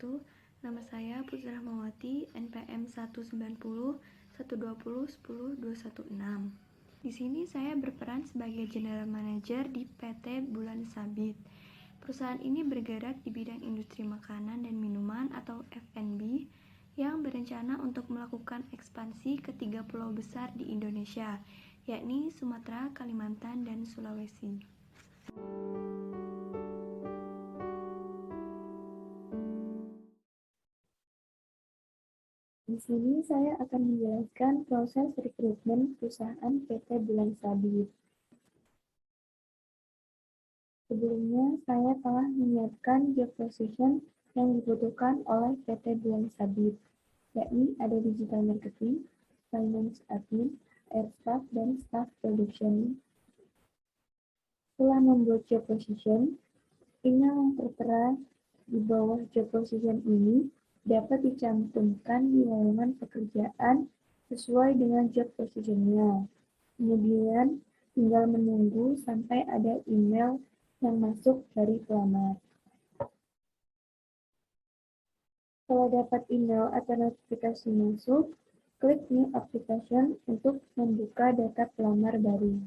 wabarakatuh. Nama saya Putri Rahmawati, NPM 19012010216. Di sini saya berperan sebagai General Manager di PT Bulan Sabit. Perusahaan ini bergerak di bidang industri makanan dan minuman atau F&B yang berencana untuk melakukan ekspansi ke 3 pulau besar di Indonesia, yakni Sumatera, Kalimantan, dan Sulawesi. Di sini saya akan menjelaskan proses rekrutmen perusahaan PT Bulan Sabit. Sebelumnya, saya telah menyiapkan job position yang dibutuhkan oleh PT Bulan Sabit, yakni ada digital marketing, finance admin, air staff, dan staff production. Setelah membuat job position, email yang tertera di bawah job position ini dapat dicantumkan di lowongan pekerjaan sesuai dengan job position-nya. Kemudian tinggal menunggu sampai ada email yang masuk dari pelamar. Setelah dapat email atau notifikasi masuk, klik New Application untuk membuka data pelamar baru.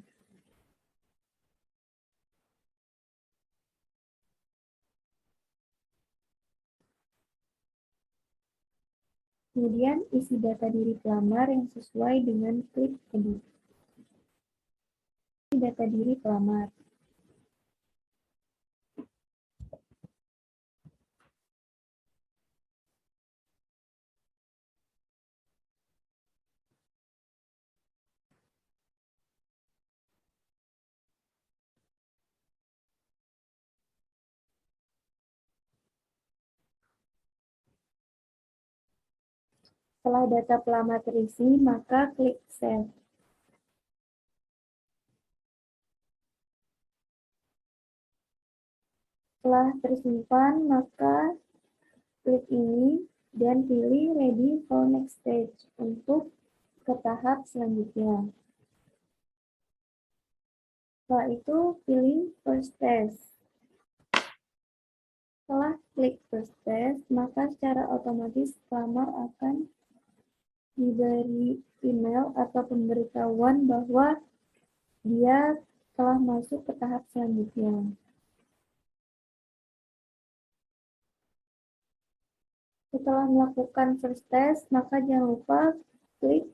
Kemudian isi data diri pelamar yang sesuai dengan klik Edit. Isi data diri pelamar. Setelah data pelamar terisi, maka klik Save. Setelah tersimpan, maka klik ini dan pilih Ready for Next Stage untuk ke tahap selanjutnya. Setelah itu, pilih First Test. Setelah klik First Test, maka secara otomatis pelamar akan diberi email atau pemberitahuan bahwa dia telah masuk ke tahap selanjutnya. Setelah melakukan first test, maka jangan lupa klik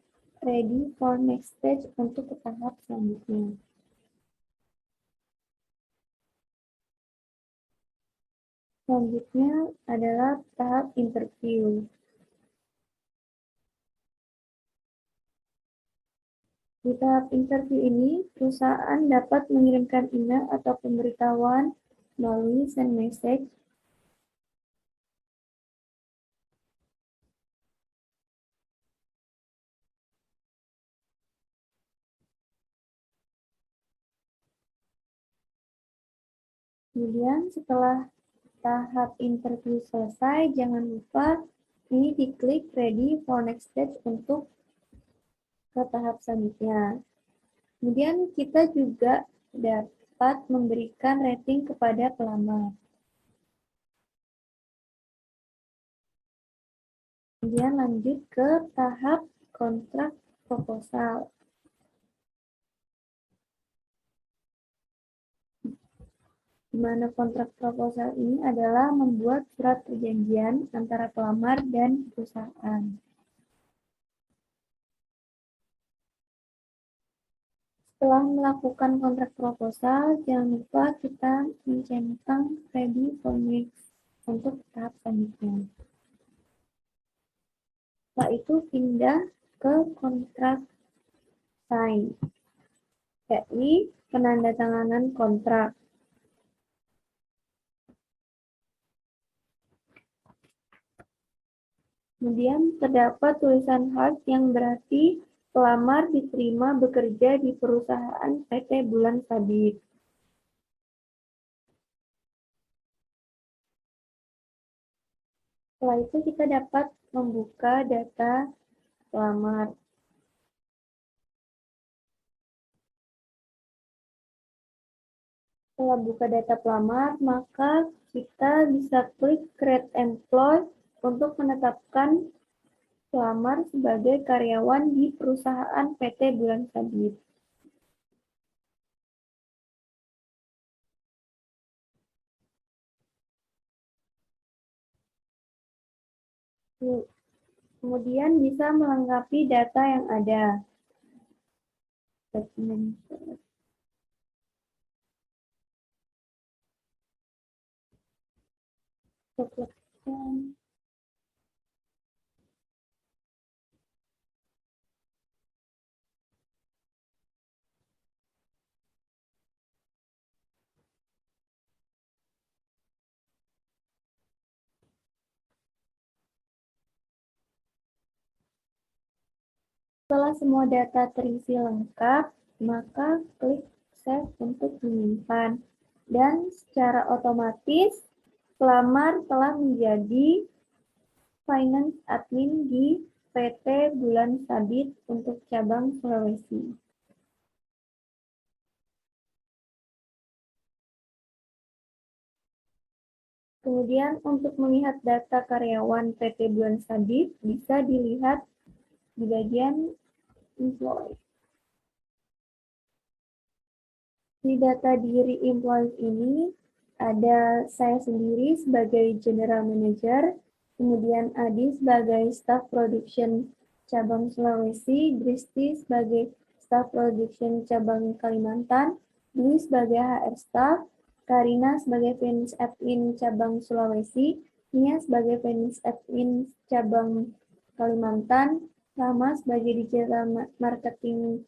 Ready for Next Stage untuk ke tahap selanjutnya. Selanjutnya adalah tahap interview. Di tahap interview ini, perusahaan dapat mengirimkan email atau pemberitahuan melalui send message Kemudian setelah tahap interview selesai, jangan lupa ini diklik Ready for Next Stage untuk ke tahap selanjutnya. Kemudian kita juga dapat memberikan rating kepada pelamar. Kemudian lanjut ke tahap kontrak proposal. Di mana kontrak proposal ini adalah membuat surat perjanjian antara pelamar dan perusahaan. Setelah melakukan kontrak proposal, jangan lupa kita mencentang Ready for Next untuk tahap selanjutnya. Setelah itu pindah ke kontrak sign, yakni penandatanganan kontrak. Kemudian terdapat tulisan hard yang berarti pelamar diterima bekerja di perusahaan PT Bulan Sabit. Setelah itu kita dapat membuka data pelamar. Setelah buka data pelamar, maka kita bisa klik Create Employee untuk menetapkan pelamar sebagai karyawan di perusahaan PT Bulan Sabit. Kemudian bisa melengkapi data yang ada. Setelah semua data terisi lengkap, maka klik Save untuk menyimpan. Dan secara otomatis, pelamar telah menjadi Finance Admin di PT Bulan Sabit untuk cabang Sulawesi. Kemudian untuk melihat data karyawan PT Bulan Sabit bisa dilihat di bagian employee. Di data diri employees ini ada saya sendiri sebagai General Manager, kemudian Adi sebagai Staff Production Cabang Sulawesi, Dristi sebagai Staff Production Cabang Kalimantan, Dwi sebagai HR Staff, Karina sebagai Finance Admin Cabang Sulawesi, Nia sebagai Finance Admin Cabang Kalimantan, Rama sebagai Digital Marketing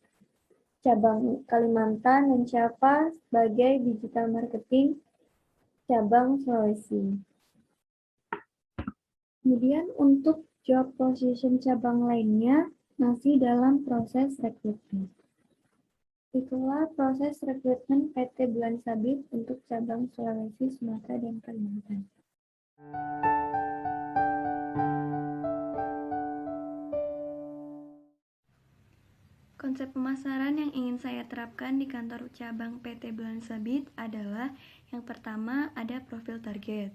Cabang Kalimantan, dan Syafa sebagai Digital Marketing Cabang Sulawesi. Kemudian untuk job position cabang lainnya masih dalam proses rekrutmen. Itulah proses rekrutmen PT Bulan Sabit untuk cabang Sulawesi, Sumatera, dan Kalimantan. Konsep pemasaran yang ingin saya terapkan di kantor cabang PT Bulan Sabit adalah yang pertama ada profil target.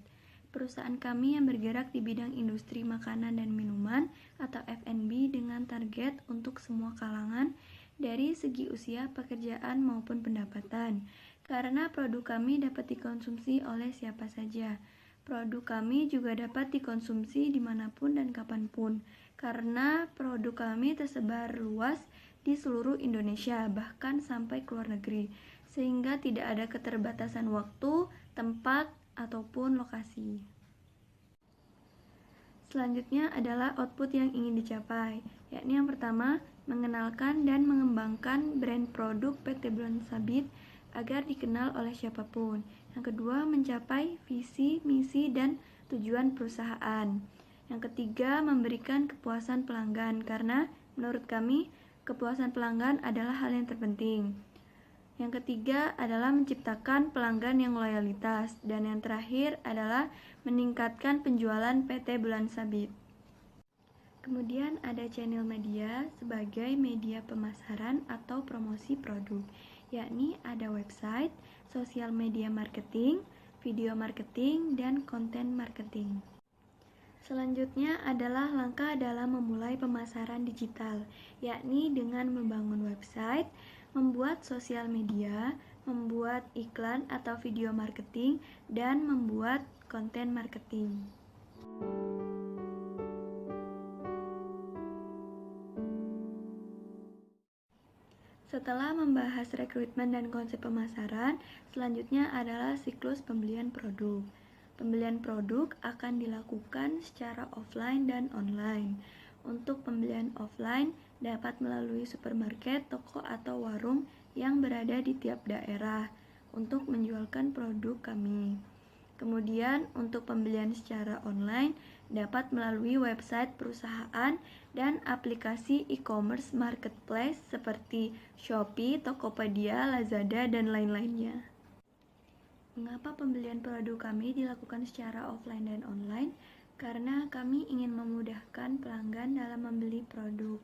Perusahaan kami yang bergerak di bidang industri makanan dan minuman atau F&B dengan target untuk semua kalangan dari segi usia, pekerjaan maupun pendapatan. Karena produk kami dapat dikonsumsi oleh siapa saja. Produk kami juga dapat dikonsumsi dimanapun dan kapanpun. Karena produk kami tersebar luas di seluruh Indonesia, bahkan sampai ke luar negeri, sehingga tidak ada keterbatasan waktu, tempat, ataupun lokasi. Selanjutnya adalah output yang ingin dicapai, yakni yang pertama, mengenalkan dan mengembangkan brand produk PT Bulan Sabit agar dikenal oleh siapapun. Yang kedua, mencapai visi, misi, dan tujuan perusahaan. Yang ketiga, memberikan kepuasan pelanggan, karena menurut kami, kepuasan pelanggan adalah hal yang terpenting. Yang ketiga adalah menciptakan pelanggan yang loyalitas. Dan yang terakhir adalah meningkatkan penjualan PT Bulan Sabit. Kemudian ada channel media sebagai media pemasaran atau promosi produk, yakni ada website, sosial media marketing, video marketing, dan konten marketing. Selanjutnya adalah langkah dalam memulai pemasaran digital, yakni dengan membangun website, membuat sosial media, membuat iklan atau video marketing, dan membuat konten marketing. Setelah membahas rekrutmen dan konsep pemasaran, selanjutnya adalah siklus pembelian produk. Pembelian produk akan dilakukan secara offline dan online. Untuk pembelian offline dapat melalui supermarket, toko, atau warung yang berada di tiap daerah untuk menjualkan produk kami. Kemudian untuk pembelian secara online dapat melalui website perusahaan dan aplikasi e-commerce marketplace seperti Shopee, Tokopedia, Lazada, dan lain-lainnya. Mengapa pembelian produk kami dilakukan secara offline dan online? Karena kami ingin memudahkan pelanggan dalam membeli produk,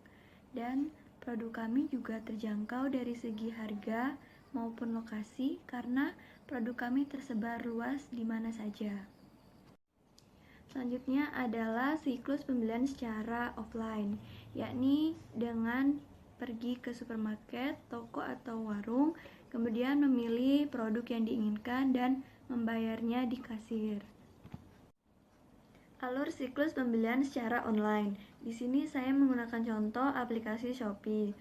dan produk kami juga terjangkau dari segi harga maupun lokasi karena produk kami tersebar luas di mana saja. Selanjutnya adalah siklus pembelian secara offline, yakni dengan pergi ke supermarket, toko atau warung, kemudian memilih produk yang diinginkan dan membayarnya di kasir. Alur siklus pembelian secara online. Di sini saya menggunakan contoh aplikasi Shopee.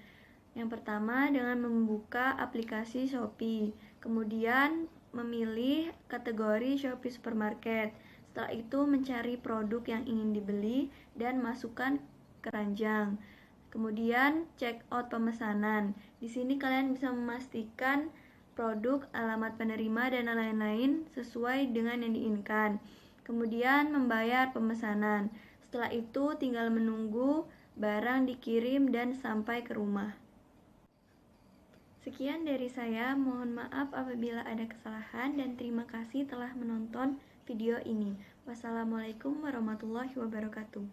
Yang pertama dengan membuka aplikasi Shopee, kemudian memilih kategori Shopee Supermarket. Setelah itu mencari produk yang ingin dibeli dan masukkan ke keranjang. Kemudian check out pemesanan. Di sini kalian bisa memastikan produk, alamat penerima dan lain-lain sesuai dengan yang diinginkan. Kemudian membayar pemesanan. Setelah itu tinggal menunggu barang dikirim dan sampai ke rumah. Sekian dari saya, mohon maaf apabila ada kesalahan dan terima kasih telah menonton video ini. Wassalamualaikum warahmatullahi wabarakatuh.